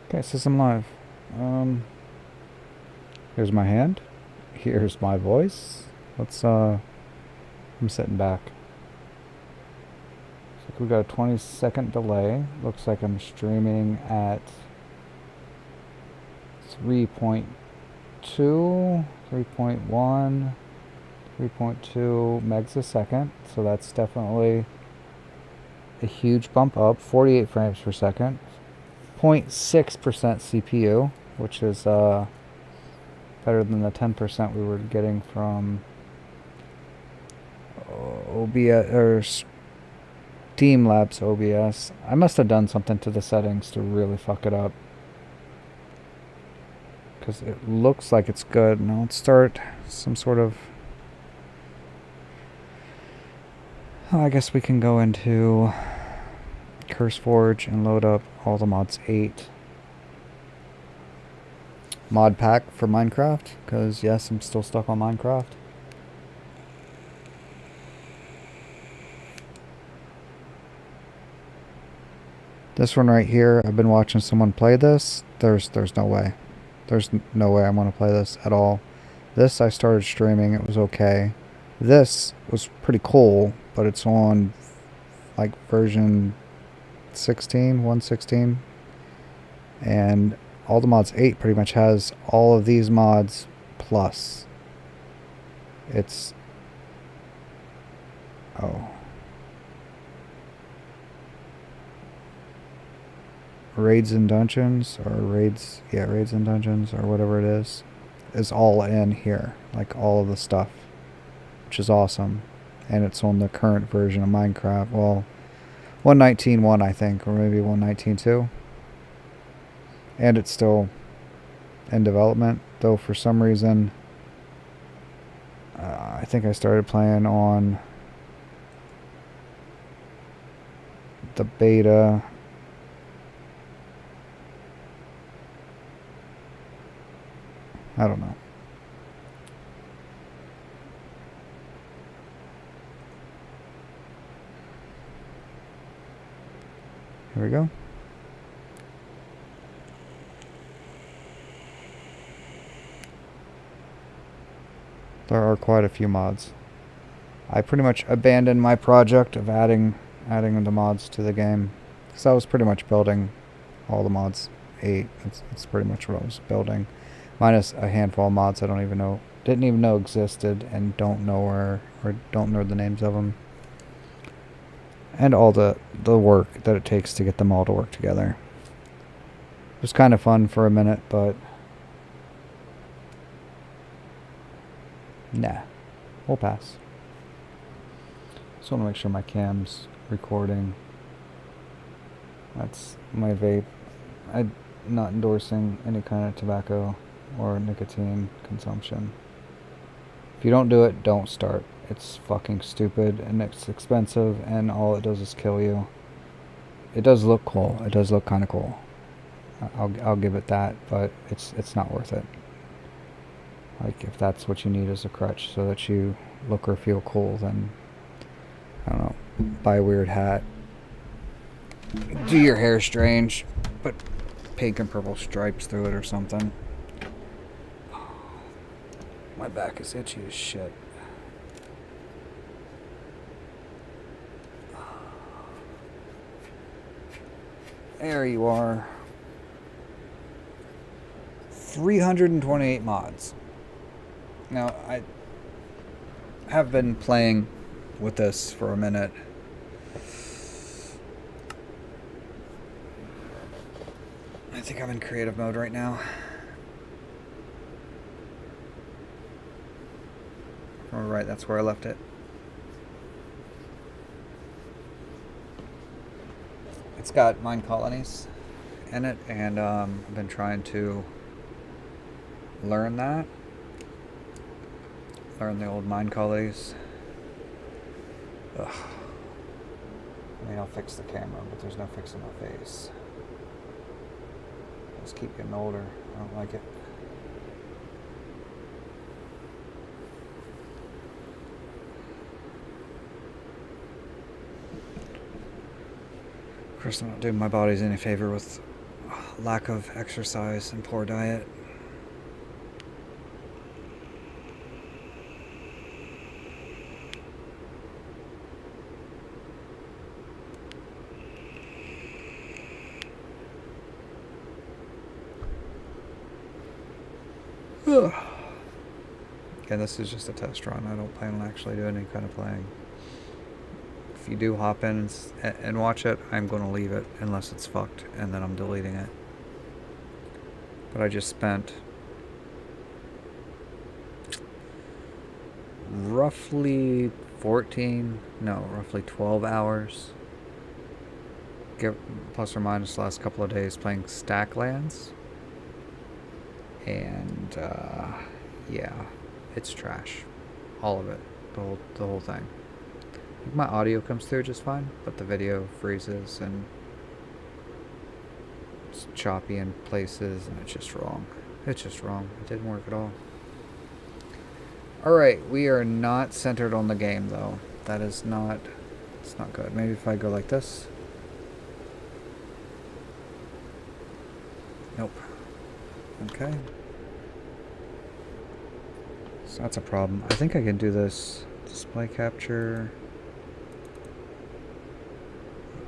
Okay, it says I'm live. Here's my hand. Here's my voice. I'm sitting back. Looks like we got a 20-second delay. Looks like I'm streaming at 3.2, 3.1, 3.2 megs a second. So that's definitely a huge bump up. 48 frames per second. 0.6% CPU, which is better than the 10% we were getting from OBS or Steam Labs OBS. I must have done something to the settings to really fuck it up, because it looks like it's good. Now let's start some sort of... I guess we can go into CurseForge and load up all the mods 8 mod pack for Minecraft, because yes, I'm still stuck on Minecraft. This one right here, I've been watching someone play this. There's no way. There's no way I want to play this at all. This I started streaming, it was okay. This was pretty cool, but it's on like version 1.16, and all the mods 8 pretty much has all of these mods plus. It's... oh. Raids and Dungeons, or Raids and Dungeons, or whatever it is all in here. Like all of the stuff, which is awesome. And it's on the current version of Minecraft. Well, 1.19.1 I think, or maybe 1.19.2. And it's still in development, though for some reason I think I started playing on the beta. I don't know. Here we go. There are quite a few mods. I pretty much abandoned my project of adding the mods to the game, because I was pretty much building all the mods 8. It's pretty much what I was building, minus a handful of mods I didn't even know existed, and don't know the names of them, and all the work that it takes to get them all to work together. It was kind of fun for a minute, but nah, we'll pass. Just want to make sure my cam's recording. That's my vape. I'm not endorsing any kind of tobacco or nicotine consumption. If you don't do it, don't start. It's fucking stupid, and it's expensive, and all it does is kill you. It does look cool. It does look kind of cool. I'll give it that, but it's not worth it. Like, if that's what you need as a crutch so that you look or feel cool, then I don't know, buy a weird hat, do your hair strange, put pink and purple stripes through it or something. My back is itchy as shit. There you are. 328 mods. Now, I have been playing with this for a minute. I think I'm in creative mode right now. Oh, right, that's where I left it. It's got mine colonies in it, and I've been trying to learn that. Learn the old mine colonies. Ugh. I mean, I'll fix the camera, but there's no fixing my face. I just keep getting older. I don't like it. course, I'm not doing my bodies any favor with lack of exercise and poor diet. And this is just a test run. I don't plan on actually doing any kind of playing. If you do hop in and watch it, I'm going to leave it unless it's fucked, and then I'm deleting it. But I just spent roughly 12 hours, plus or minus the last couple of days, playing stack lands. And yeah, it's trash. All of it. The whole thing. I think my audio comes through just fine, but the video freezes and it's choppy in places, and it's just wrong. It's just wrong. It didn't work at all. Alright, we are not centered on the game, though. That is not... It's not good. Maybe if I go like this. Nope. Okay. So that's a problem. I think I can do this. Display capture.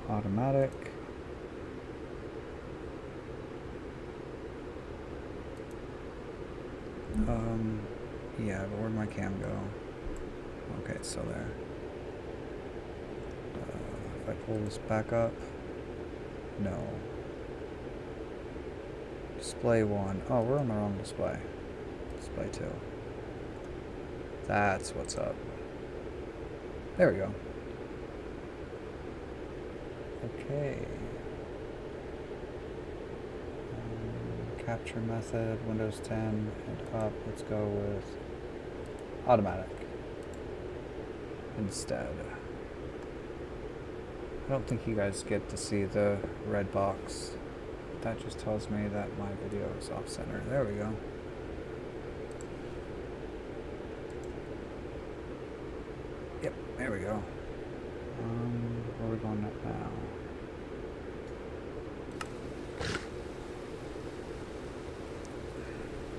Automatic. Yeah, but where'd my cam go? Okay, it's still there. If I pull this back up, no. Display 1. Oh, we're on the wrong display. Display 2. That's what's up. There we go. Okay. Capture method, Windows 10 and up. Let's go with automatic instead. I don't think you guys get to see the red box. That just tells me that my video is off center. There we go. Yep, there we go. Where are we going up now?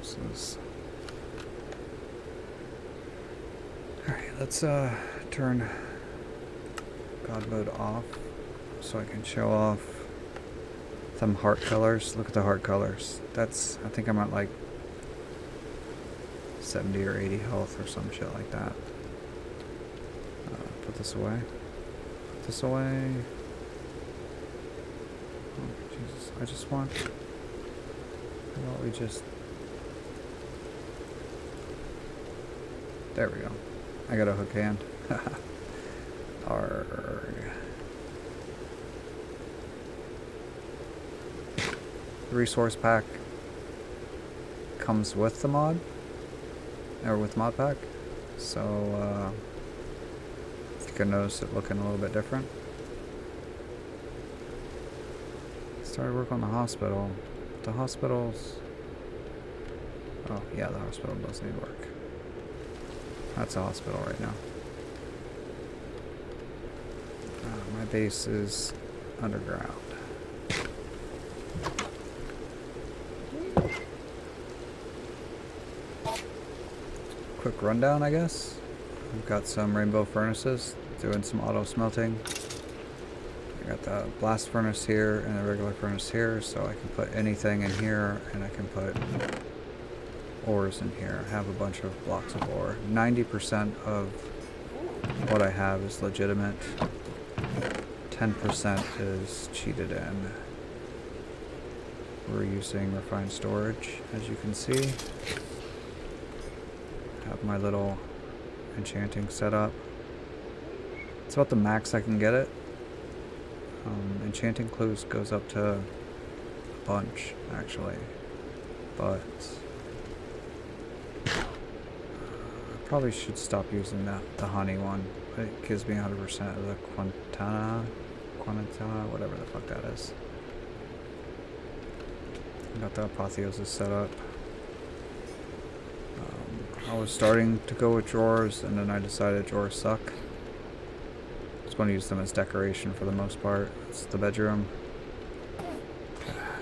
This is... Alright, let's turn God mode off so I can show off some heart colors. Look at the heart colors. That's, I think I'm at like 70 or 80 health or some shit like that. Put this away. Put this away. Oh, Jesus. I just want... How about we just... There we go. I got a hook hand. Arrgh. The resource pack comes with the mod, or with mod pack, so you can notice it looking a little bit different. Started work on the hospital. The hospital's... Oh yeah, the hospital does need work. That's a hospital right now. My base is underground. Quick rundown, I guess. We've got some rainbow furnaces doing some auto smelting. I got the blast furnace here and the regular furnace here, so I can put anything in here, and I can put ores in here. I have a bunch of blocks of ore. 90% of what I have is legitimate. 10% is cheated in. We're using refined storage, as you can see. Have my little enchanting set up. It's about the max I can get it. Enchanting clues goes up to a bunch, actually. But I probably should stop using the honey one. It gives me 100% of the quantana, whatever the fuck that is. Got the apotheosis set up. I was starting to go with drawers, and then I decided drawers suck. going to use them as decoration for the most part. It's the bedroom.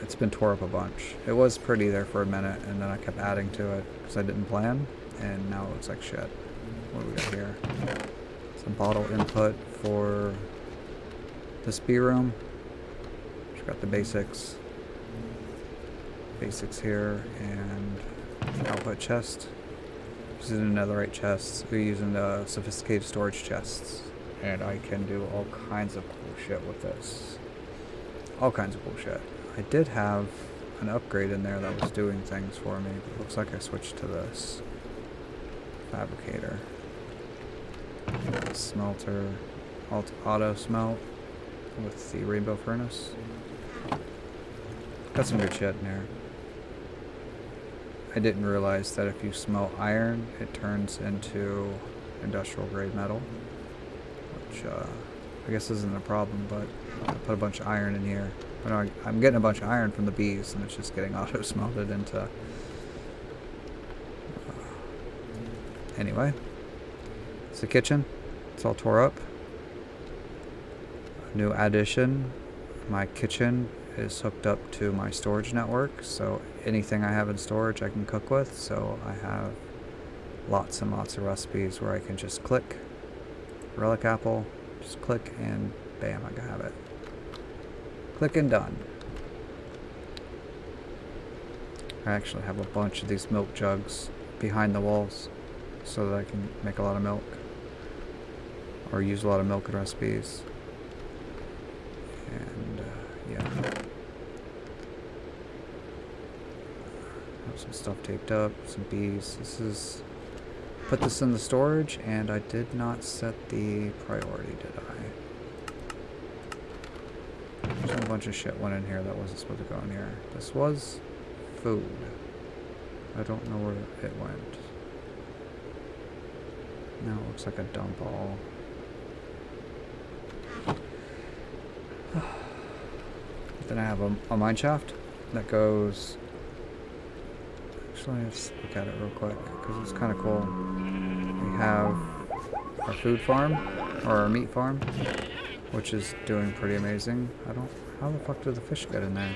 It's been tore up a bunch. It was pretty there for a minute, and then I kept adding to it because I didn't plan, and now it looks like shit. What do we got here? Some bottle input for the spee room. We've got the basics here, and output chest. Using netherite chests. We're using the sophisticated storage chests, and I can do all kinds of cool shit with this. All kinds of cool shit. I did have an upgrade in there that was doing things for me. It looks like I switched to this fabricator. Smelter, auto smelt with the rainbow furnace. Got some good shit in there. I didn't realize that if you smelt iron, it turns into industrial grade metal, which I guess isn't a problem, but I put a bunch of iron in here. But I'm getting a bunch of iron from the bees, and it's just getting auto smelted into... Anyway, it's the kitchen. It's all tore up. New addition. My kitchen is hooked up to my storage network, so anything I have in storage I can cook with. So I have lots and lots of recipes where I can just click relic apple, just click, and bam, I have it. Click and done. I actually have a bunch of these milk jugs behind the walls so that I can make a lot of milk or use a lot of milk in recipes. And yeah, have some stuff taped up, some bees. This is, put this in the storage, and I did not set the priority, did I? A bunch of shit went in here that wasn't supposed to go in here. This was food. I don't know where it went. Now it looks like a dump all. Then I have a mine shaft that goes... Actually, let's look at it real quick because it's kind of cool. We have our food farm, or our meat farm, which is doing pretty amazing. How the fuck did the fish get in there?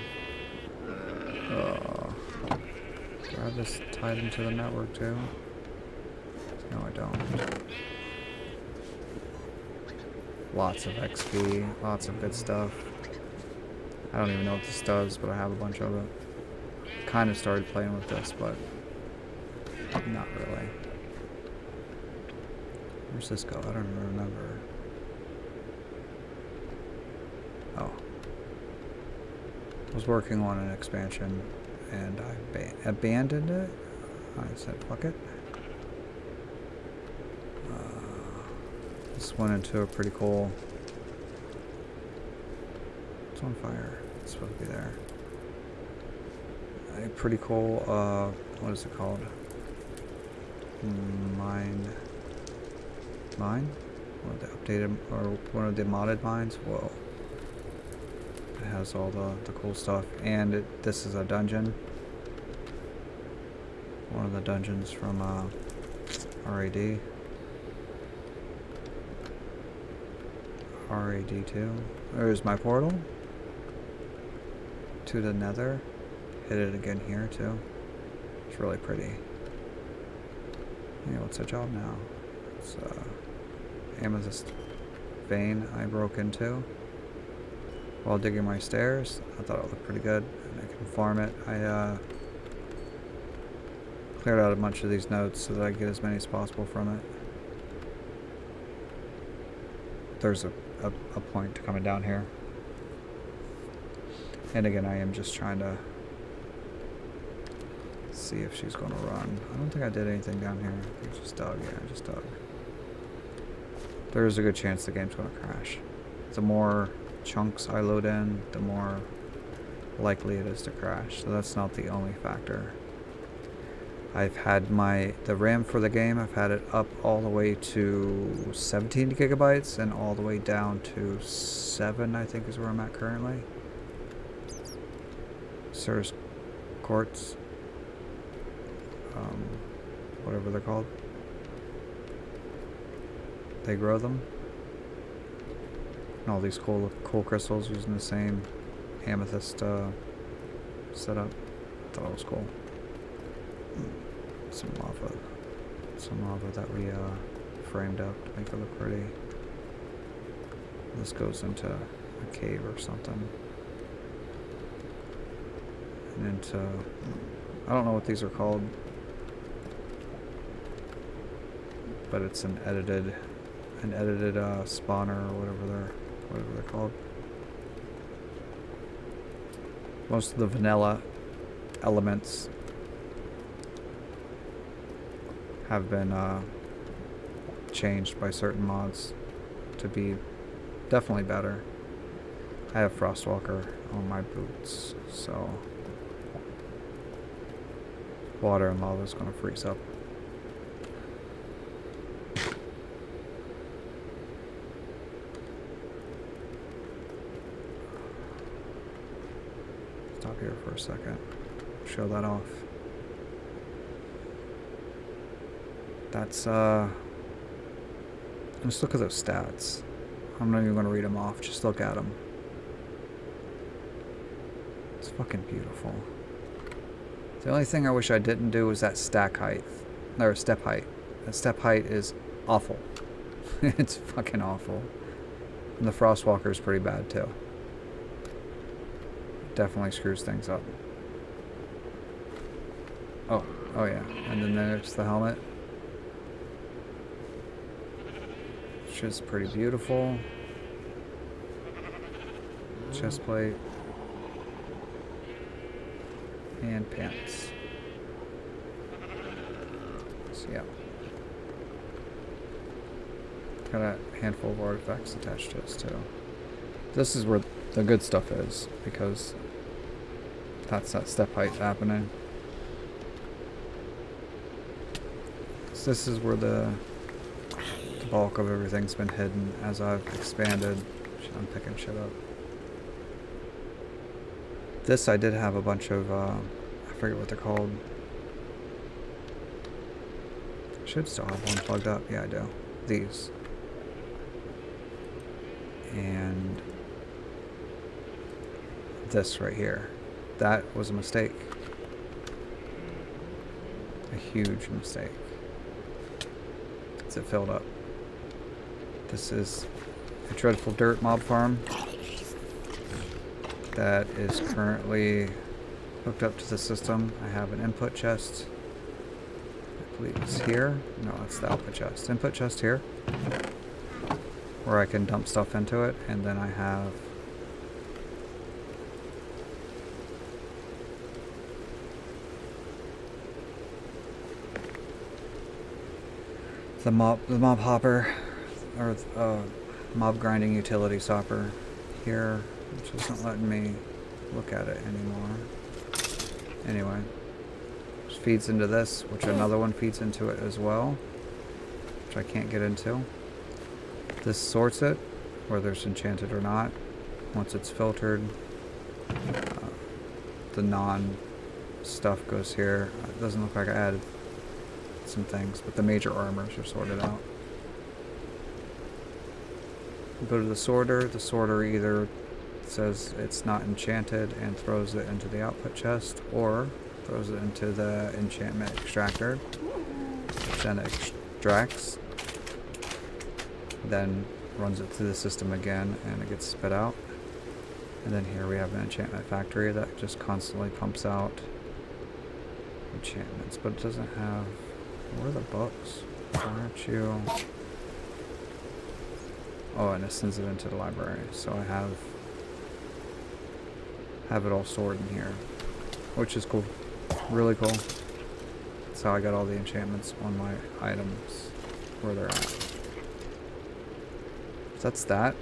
Do I have this tied into the network too? No, I don't. Lots of XP, lots of good stuff. I don't even know what this does, but I have a bunch of it. Kind of started playing with this, but not really. Where's this go? I don't even remember. Oh. I was working on an expansion, and I abandoned it. I said, fuck it. This went into a pretty cool... It's on fire. It's supposed to be there. A pretty cool, what is it called? Mine? One of the updated, or one of the modded mines? Whoa. It has all the cool stuff, and this is a dungeon. One of the dungeons from RAD. RAD2. There's my portal to the nether. Hit it again here too. It's really pretty. Yeah, what's our job now? It's amethyst vein I broke into while digging my stairs. I thought it looked pretty good, and I can farm it. I cleared out a bunch of these nodes so that I get as many as possible from it. There's a point to coming down here. And again, I am just trying to see if she's going to run. I don't think I did anything down here. I just dug. Yeah, I just dug. There is a good chance the game's going to crash. The more chunks I load in, the more likely it is to crash. So that's not the only factor. I've had the RAM for the game, I've had it up all the way to 17 gigabytes and all the way down to 7, I think is where I'm at currently. Certus quartz. Whatever they're called. They grow them. And all these cool crystals using the same amethyst setup. Thought it was cool. Some lava that we framed up to make it look pretty. This goes into a cave or something. And into, I don't know what these are called, but it's an edited spawner or whatever they're called. Most of the vanilla elements have been changed by certain mods to be definitely better. I have Frostwalker on my boots, so water and lava is going to freeze up. Stop here for a second. Show that off. That's just look at those stats. I'm not even going to read them off, just look at them. It's fucking beautiful. The only thing I wish I didn't do was that stack height. Or step height. That step height is awful. It's fucking awful. And the Frostwalker is pretty bad too. Definitely screws things up. Oh yeah. And then there's the helmet. Which is pretty beautiful. Chest plate. And pants. So yeah. Got a handful of artifacts attached to this too. This is where the good stuff is, because that's that step height happening. So this is where the bulk of everything's been hidden as I've expanded. I'm picking shit up. This I did have a bunch of, I forget what they're called. Should still have one plugged up. Yeah, I do. These. And this right here. That was a mistake. A huge mistake. It filled up. This is a dreadful dirt mob farm that is currently hooked up to the system. I have an input chest. I believe it's here. No, it's the output chest. Input chest here, where I can dump stuff into it, and then I have the mob hopper, or mob grinding utility hopper here, which isn't letting me look at it anymore. Anyway, just feeds into this, which another one feeds into it as well, which I can't get into. This sorts it, whether it's enchanted or not. Once it's filtered, the non-stuff goes here. It doesn't look like I added some things, but the major armors are sorted out. Go to the sorter either says it's not enchanted and throws it into the output chest, or throws it into the enchantment extractor, which then extracts, then runs it through the system again, and it gets spit out. And then here we have an enchantment factory that just constantly pumps out enchantments, but it doesn't have... Where are the books? Why aren't you... Oh, and it sends it into the library, so I have it all stored in here, which is cool. Really cool. That's how I got all the enchantments on my items, where they're at. So that's that.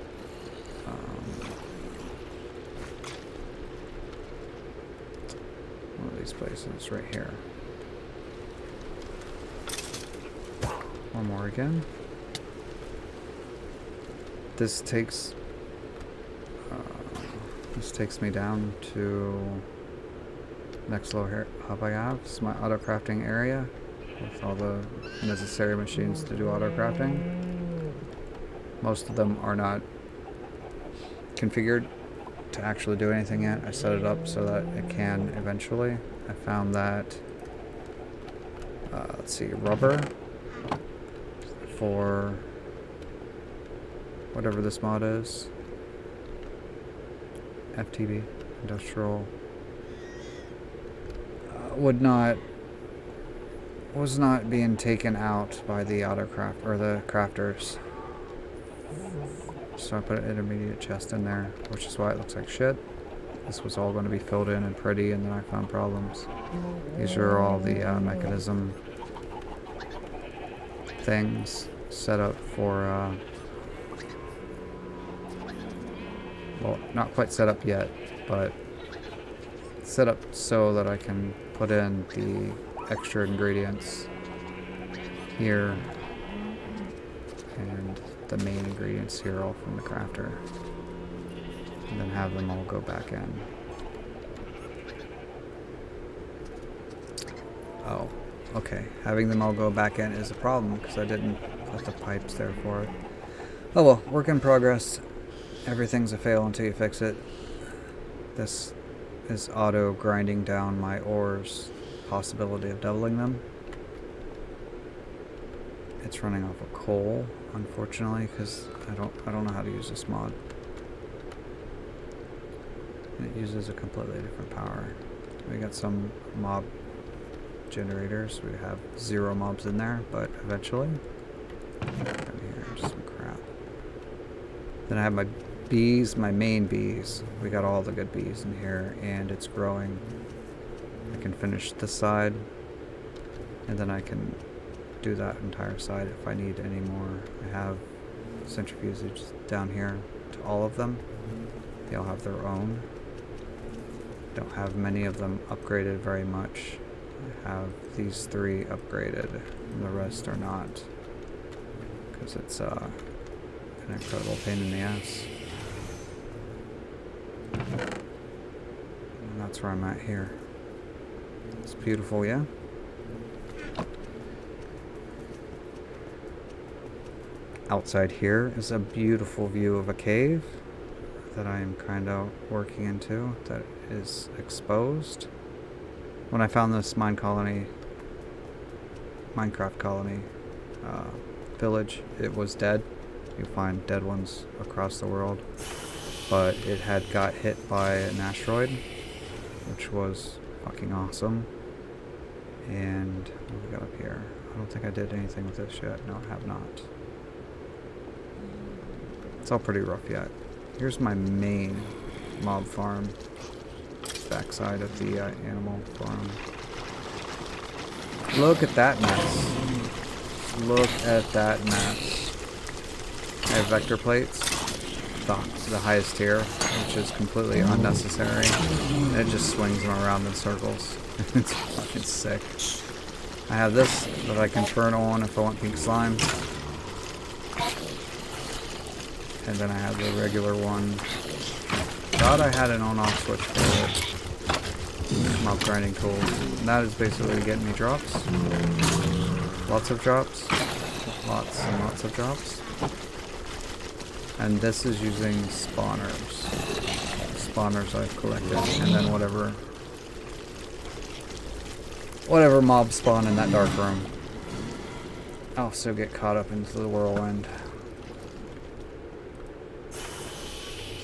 One of these places right here. One more again. This takes me down to next lower hub I have. It's my auto crafting area with all the necessary machines to do auto crafting. Most of them are not configured to actually do anything yet. I set it up so that it can eventually. I found that, let's see, rubber for whatever this mod is. FTB, industrial, was not being taken out by the autocraft or the crafters. So I put an intermediate chest in there, which is why it looks like shit. This was all going to be filled in and pretty, and then I found problems. These are all the mechanism things set up for, well, not quite set up yet, but set up so that I can put in the extra ingredients here and the main ingredients here all from the crafter, and then have them all go back in. Oh, okay. Having them all go back in is a problem because I didn't put the pipes there for it. Oh well, work in progress. Everything's a fail until you fix it. This is auto grinding down my ores, possibility of doubling them. It's running off of coal, unfortunately, because I don't know how to use this mod. It uses a completely different power. We got some mob generators. We have 0 mobs in there, but eventually. Here's some crap. Then I have my bees, my main bees. We got all the good bees in here, and it's growing. I can finish this side, and then I can do that entire side if I need any more. I have centrifuges down here to all of them. They all have their own. Don't have many of them upgraded very much. I have these 3 upgraded, and the rest are not, because it's an incredible pain in the ass. And that's where I'm at here. It's beautiful, yeah? Outside here is a beautiful view of a cave that I am kind of working into that is exposed. When I found this Minecraft colony village, it was dead. You find dead ones across the world. But it had got hit by an asteroid, which was fucking awesome. And what we got up here? I don't think I did anything with this yet. No, I have not. It's all pretty rough yet. Here's my main mob farm. Backside of the animal farm. Look at that mess. Look at that mess. I have vector plates. The highest tier, which is completely unnecessary. And it just swings them around in circles. It's fucking sick. I have this that I can turn on if I want pink slime. And then I have the regular one. Thought I had an on-off switch for it. Mob grinding tools. And that is basically getting me drops. Lots of drops. Lots and lots of drops. And this is using spawners. Spawners I've collected. And then whatever mobs spawn in that dark room. I also get caught up into the whirlwind.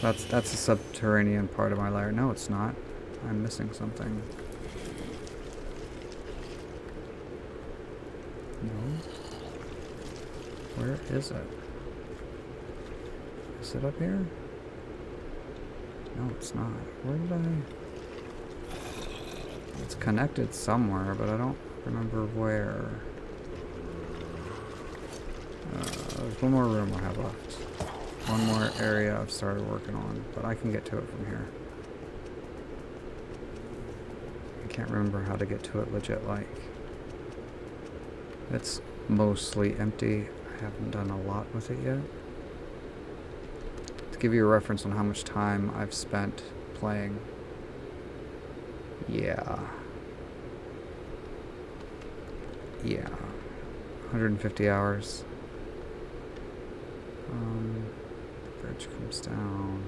That's a subterranean part of my lair. No, it's not. I'm missing something. No. Where is it? Is it up here? No, it's not. Where did I... It's connected somewhere, but I don't remember where. There's one more room I have left. One more area I've started working on, but I can get to it from here. I can't remember how to get to it legit like. It's mostly empty. I haven't done a lot with it yet. To give you a reference on how much time I've spent playing. Yeah. 150 hours. Bridge comes down.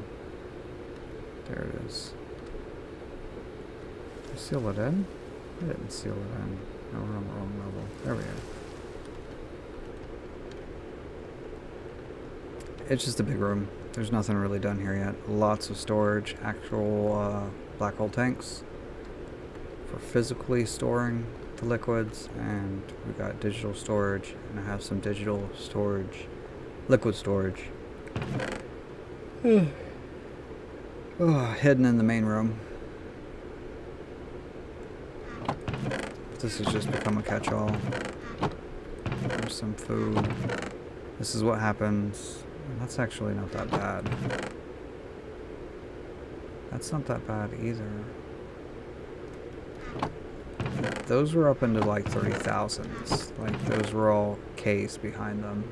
There it is. Did I seal it in? I didn't seal it in. No, we're on the wrong level. There we go. It's just a big room. There's nothing really done here yet. Lots of storage, actual black hole tanks for physically storing the liquids, and we got digital storage, and I have some digital storage, liquid storage. Hidden in the main room. This has just become a catch-all. There's some food. This is what happens. That's actually not that bad. That's not that bad either. Those were up into like 30,000s. Like those were all K's behind them.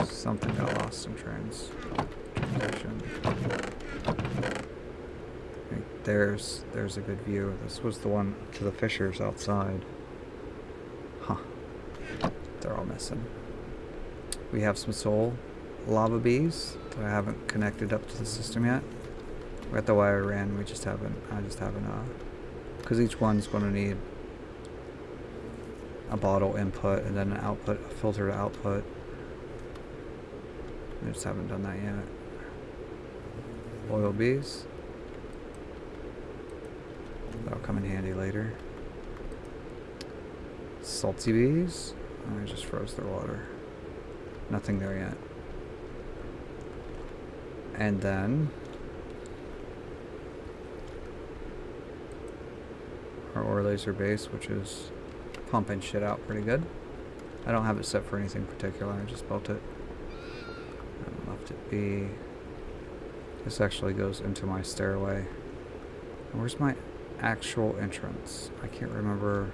Something got lost in translation. There's a good view. This was the one to the fissures outside. Huh. They're all missing. We have some soul lava bees that I haven't connected up to the system yet. We got the wire in. I just haven't because each one's going to need a bottle input and then an output, a filter to output. I just haven't done that yet. Oil bees. That'll come in handy later. Salty bees. I just froze their water. Nothing there yet. And then our ore laser base, which is pumping shit out pretty good. I don't have it set for anything particular. I just built it and left it be. This actually goes into my stairway. Where's my actual entrance? I can't remember.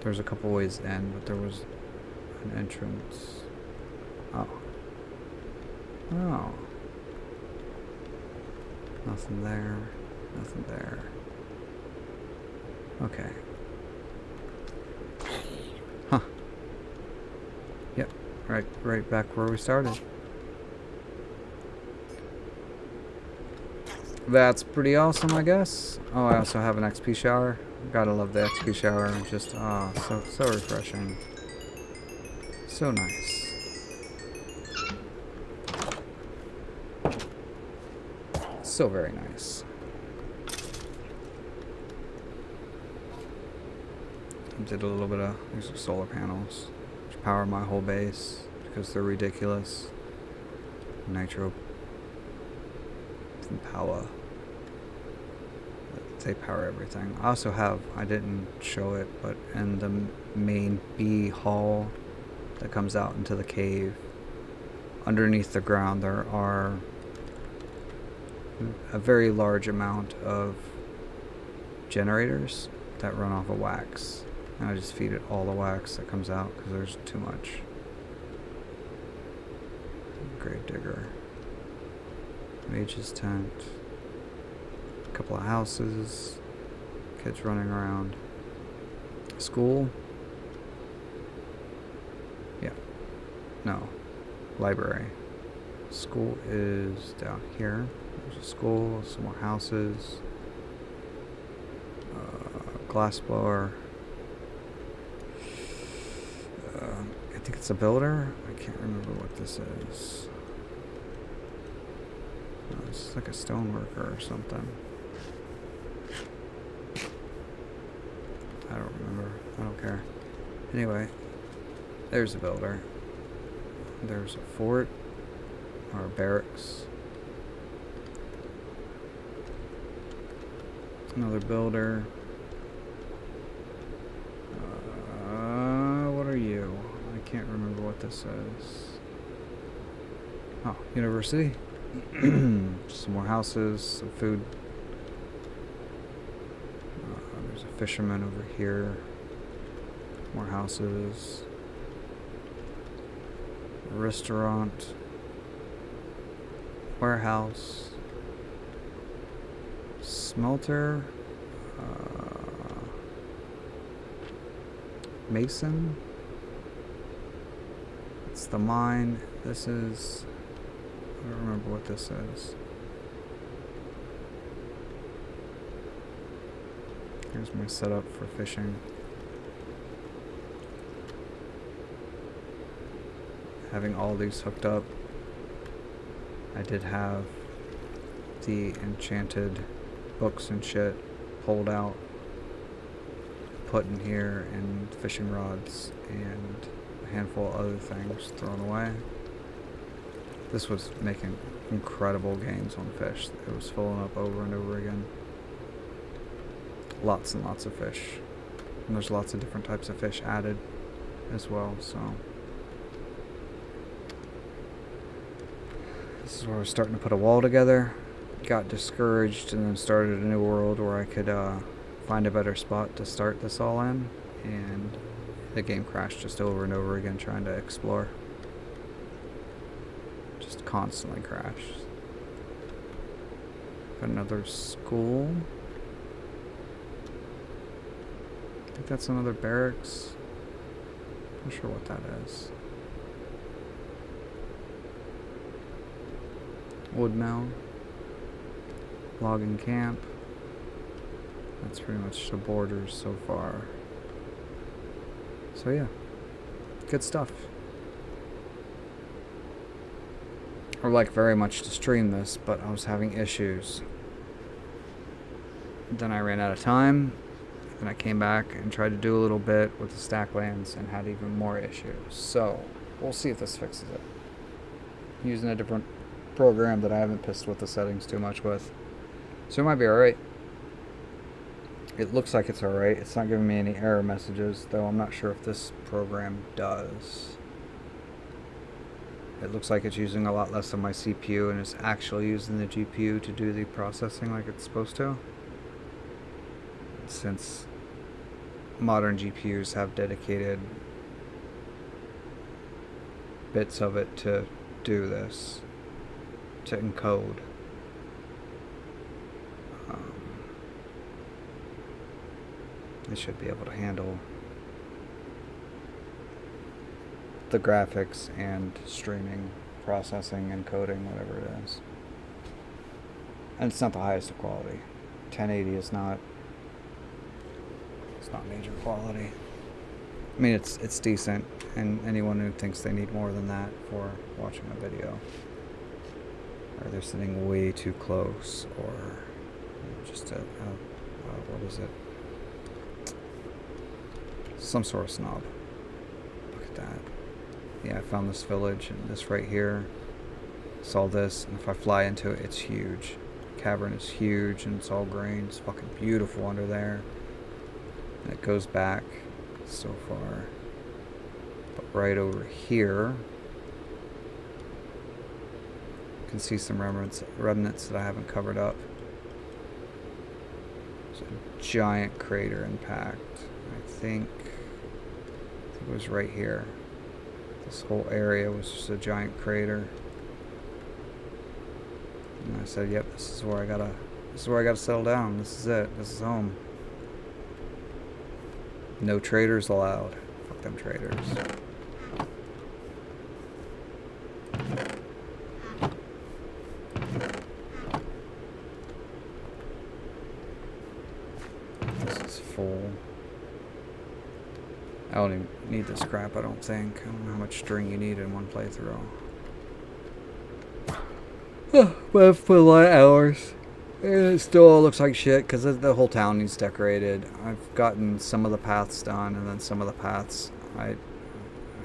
There's a couple ways in, but there was an entrance. Oh. Oh. Nothing there. Nothing there. Okay. Huh. Yep. Right back where we started. That's pretty awesome, I guess. Oh, I also have an XP shower. Gotta love the XP shower. Just, so refreshing. So nice. So very nice. Did a little bit of, these are solar panels, which power my whole base because they're ridiculous. Nitro and power. They power everything. I also have, I didn't show it, but in the main B hall that comes out into the cave, underneath the ground there are a very large amount of generators that run off of wax. And I just feed it all the wax that comes out because there's too much. Grave digger. Mage's tent. A couple of houses. Kids running around. School. Yeah. No. Library. School is down here. There's a school, some more houses. Glass blower. I think it's a builder. I can't remember what this is. It's like a stoneworker or something. I don't remember. I don't care. Anyway, there's a builder. There's a fort or a barracks. Another builder. What are you? I can't remember what this is. Oh, university. Some more houses, some food. There's a fisherman over here. More houses. Restaurant. Warehouse. Smelter. Mason. It's the mine. This is I don't remember what this is. Here's my setup for fishing. Having all these hooked up, I did have the enchanted books and shit pulled out, put in here, and fishing rods, and a handful of other things thrown away. This was making incredible gains on fish. It was filling up over and over again. Lots and lots of fish. And there's lots of different types of fish added as well, so. This is where I was starting to put a wall together. Got discouraged and then started a new world where I could find a better spot to start this all in. And the game crashed just over and over again trying to explore. Just constantly crashed. Got another school. I think that's another barracks. Not sure what that is. Wood mill. Logging camp. That's pretty much the borders so far. So yeah, good stuff. I would like very much to stream this, but I was having issues. Then I ran out of time, and I came back and tried to do a little bit with the stack lands and had even more issues. So we'll see if this fixes it. Using a different program that I haven't pissed with the settings too much with. So it might be alright. It looks like it's alright. It's not giving me any error messages, though I'm not sure if this program does. It looks like it's using a lot less of my CPU and it's actually using the GPU to do the processing like it's supposed to. Since modern GPUs have dedicated bits of it to do this, to encode. They should be able to handle the graphics and streaming, processing, encoding, whatever it is. And it's not the highest of quality. 1080 is not. It's not major quality. I mean, it's decent, and anyone who thinks they need more than that for watching a video, or they're sitting way too close, or just what is it? Some sort of snob. Look at that. Yeah, I found this village, and this right here. Saw this, and if I fly into it, it's huge. The cavern is huge, and it's all green. It's fucking beautiful under there. And it goes back so far. But right over here, you can see some remnants that I haven't covered up. There's a giant crater impact. I think it was right here. This whole area was just a giant crater. And I said, yep, this is where I gotta settle down. This is it. This is home. No traders allowed. Fuck them traders. This is full. I don't even need this crap, I don't think. I don't know how much string you need in one playthrough. But I've put a lot of hours. And it still all looks like shit because the whole town needs decorated. I've gotten some of the paths done, and then some of the paths I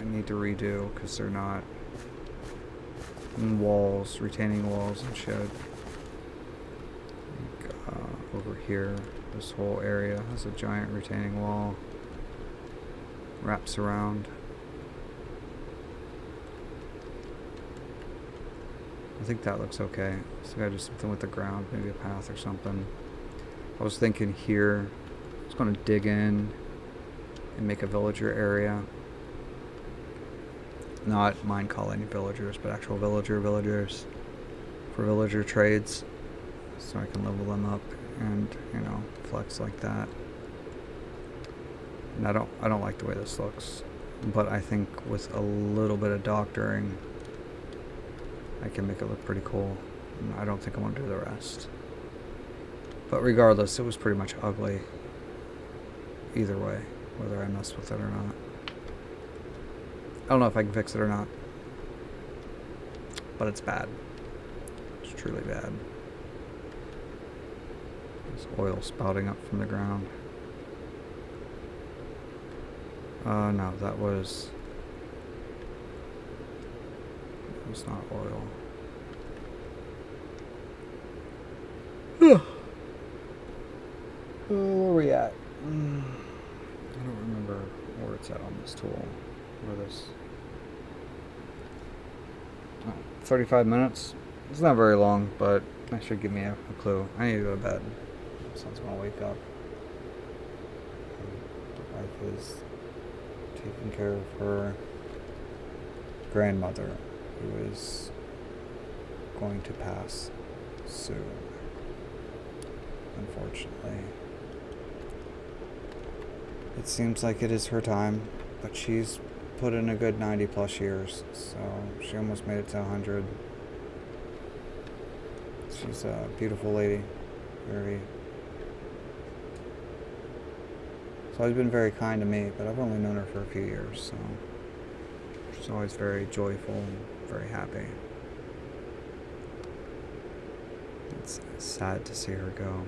need to redo because they're not. And walls, retaining walls and shit. Like, over here, this whole area has a giant retaining wall. Wraps around. I think that looks okay. So I gotta do something with the ground, maybe a path or something. I was thinking here, I was gonna dig in and make a villager area. Not mine calling villagers, but actual villagers for villager trades. So I can level them up and, you know, flex like that. And I don't like the way this looks, but I think with a little bit of doctoring I can make it look pretty cool. I don't think I want to do the rest. But regardless, it was pretty much ugly. Either way, whether I mess with it or not. I don't know if I can fix it or not. But it's bad. It's truly bad. There's oil spouting up from the ground. No, that was... It was not oil. Where are we at? I don't remember where it's at on this tool. Where this... 35 minutes. It's not very long, but that should give me a clue. I need to go to bed. Son's gonna wake up. My wife is taking care of her grandmother, who is going to pass soon, unfortunately. It seems like it is her time, but she's put in a good 90 plus years, so she almost made it to 100. She's a beautiful lady. She's always been very kind to me, but I've only known her for a few years, so she's always very joyful and very happy. It's sad to see her go.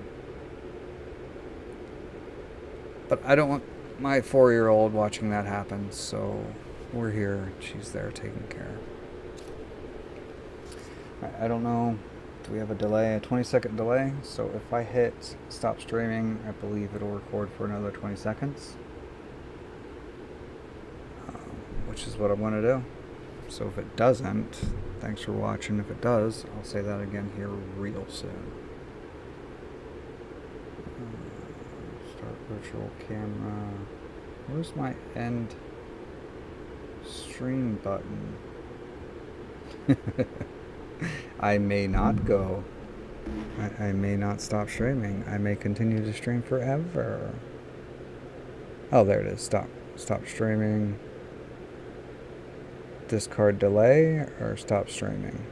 But I don't want my 4-year-old watching that happen, so we're here. She's there taking care. I don't know. Do we have a delay? A 20-second delay? So if I hit stop streaming, I believe it'll record for another 20 seconds. Which is what I want to do. So if it doesn't, thanks for watching. If it does, I'll say that again here real soon. Start virtual camera. Where's my end stream button? I may not go. I may not stop streaming. I may continue to stream forever. Oh, there it is. Stop streaming. Discard delay or stop streaming.